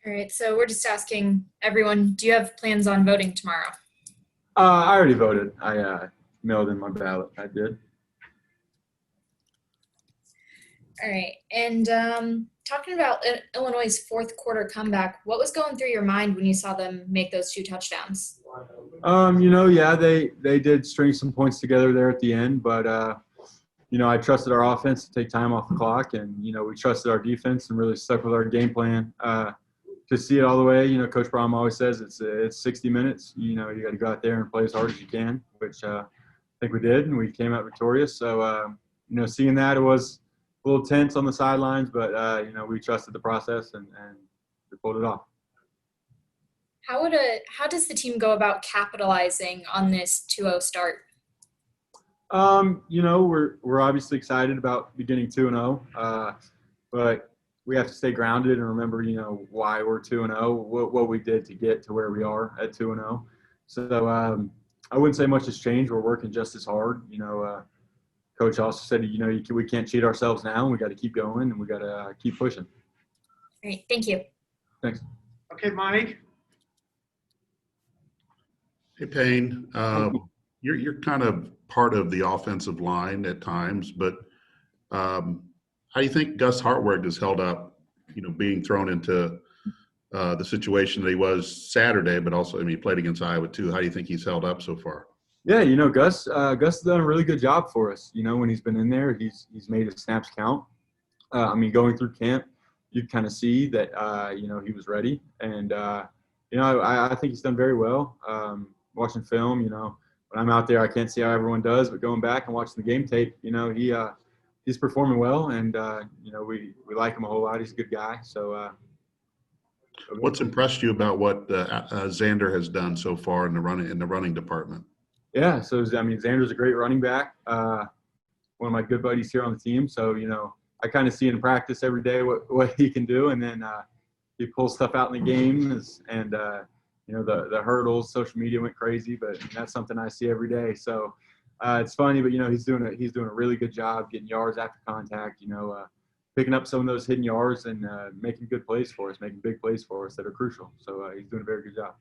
All right, so we're just asking everyone, do you have plans on voting tomorrow? I already voted. I mailed in my ballot. I did. All right, and talking about Illinois' fourth quarter comeback, what was going through your mind when you saw them make those two touchdowns? Yeah, they did string some points together there at the end, but I trusted our offense to take time off the clock, and we trusted our defense and really stuck with our game plan to see it all the way. Coach Brom always says it's 60 minutes. You got to go out there and play as hard as you can, which I think we did, and we came out victorious. So seeing that, it was a little tense on the sidelines, but we trusted the process and we pulled it off. How does the team go about capitalizing on this 2-0 start? We're obviously excited about beginning 2-0, but we have to stay grounded and remember, why we're 2-0, what we did to get to where we are at 2-0. So I wouldn't say much has changed. We're working just as hard. Coach also said, we can't cheat ourselves now. We got to keep going and we got to keep pushing. Great, thank you. Thanks. Okay, Mike. Hey, Payne. You're kind of part of the offensive line at times, but how do you think Gus Hartwig has held up, being thrown into the situation that he was Saturday, but also, he played against Iowa too. How do you think he's held up so far? Yeah, Gus has done a really good job for us. When he's been in there, he's made his snaps count. Going through camp, you kind of see that, he was ready. And, I think he's done very well. Watching film, when I'm out there, I can't see how everyone does, but going back and watching the game tape, he's performing well. And, we like him a whole lot. He's a good guy. So, what's impressed you about what Xander has done so far in the running department? Yeah, so Xander's a great running back. One of my good buddies here on the team. So I kind of see in practice every day what he can do, and then he pulls stuff out in the games. And the hurdles, social media went crazy, but that's something I see every day. So it's funny, but he's doing a really good job getting yards after contact. Picking up some of those hidden yards and making good plays for us, making big plays for us that are crucial. So he's doing a very good job.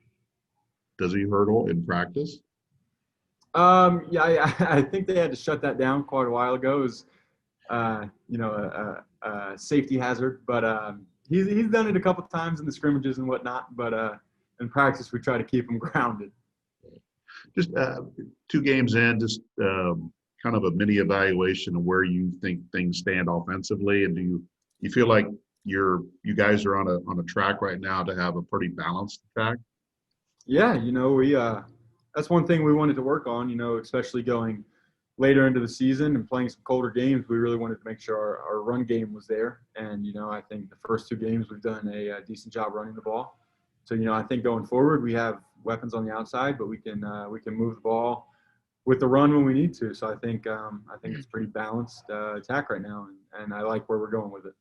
Does he hurdle in practice? Yeah, I think they had to shut that down quite a while ago. It was, a safety hazard, but he's done it a couple of times in the scrimmages and whatnot. But in practice, we try to keep him grounded. Just 2 games in, just kind of a mini evaluation of where you think things stand offensively, and do you feel like you guys are on a track right now to have a pretty balanced attack? Yeah, we that's one thing we wanted to work on, especially going later into the season and playing some colder games. We really wanted to make sure our run game was there. And, I think the first 2 games we've done a decent job running the ball. So, I think going forward we have weapons on the outside, but we can move the ball with the run when we need to. So I think it's a pretty balanced attack right now, and I like where we're going with it.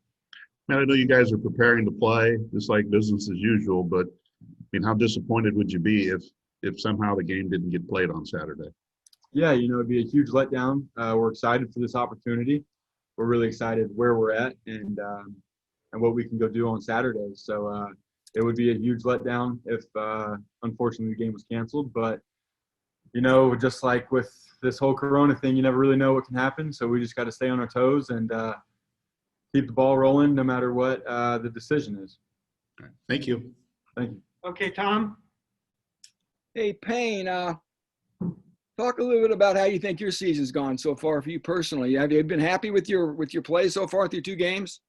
Man, I know you guys are preparing to play just like business as usual, but how disappointed would you be if somehow the game didn't get played on Saturday? Yeah, it'd be a huge letdown. We're excited for this opportunity. We're really excited where we're at and what we can go do on Saturday. So it would be a huge letdown if, unfortunately, the game was canceled. But, just like with this whole Corona thing, you never really know what can happen. So we just got to stay on our toes and keep the ball rolling no matter what the decision is. All right. Thank you. Thank you. Okay, Tom. Hey, Payne, talk a little bit about how you think your season's gone so far for you personally. Have you been happy with your play so far through 2 games?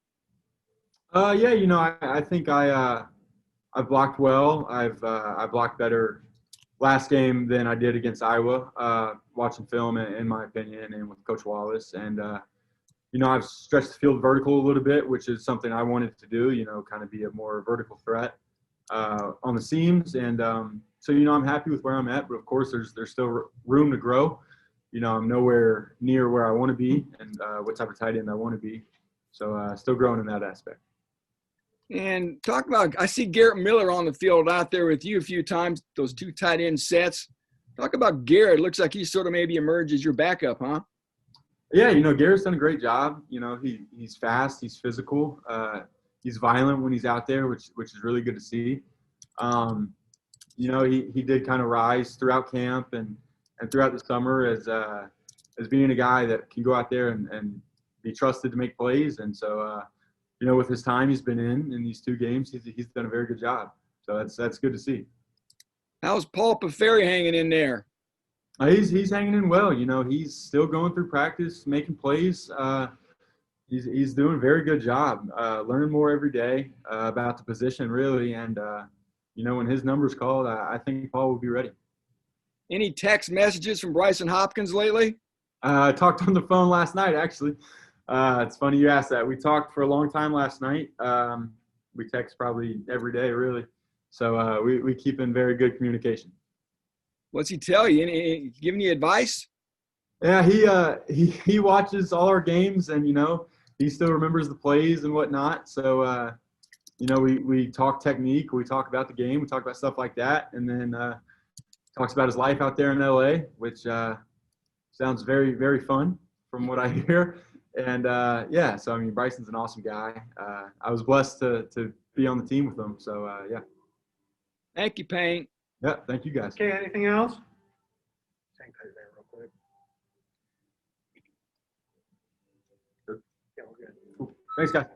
Yeah, I think I blocked well. I blocked better last game than I did against Iowa, watching film, in my opinion, and with Coach Wallace. And, I've stretched the field vertical a little bit, which is something I wanted to do, kind of be a more vertical threat on the seams. And so, I'm happy with where I'm at. But, of course, there's still room to grow. I'm nowhere near where I want to be and what type of tight end I want to be. So still growing in that aspect. And talk about, I see Garrett Miller on the field out there with you a few times, those 2 tight end sets. Talk about Garrett. Looks like he's sort of maybe emerged as your backup, huh? Yeah, Garrett's done a great job. He's fast, he's physical. he's violent when he's out there, which is really good to see. He did kind of rise throughout camp and throughout the summer as being a guy that can go out there and be trusted to make plays. And so, with his time he's been in these 2 games, he's done a very good job. So that's good to see. How's Paul Paferi hanging in there? He's hanging in well. He's still going through practice, making plays. He's doing a very good job, learning more every day about the position, really. And, when his number's called, I think Paul will be ready. Any text messages from Bryson Hopkins lately? I talked on the phone last night, actually. It's funny you asked that. We talked for a long time last night. We text probably every day, really. So we keep in very good communication. What's he tell you? Any giving you advice? Yeah, he watches all our games, and he still remembers the plays and whatnot. So we talk technique, we talk about the game, we talk about stuff like that, and then talks about his life out there in LA, which sounds very, very fun from what I hear. And so Bryson's an awesome guy. I was blessed to be on the team with him. So yeah. Thank you, Payne. Yeah, thank you guys. Okay, anything else? Hang tight there real quick. Sure. Yeah, we're good. Cool. Thanks, guys.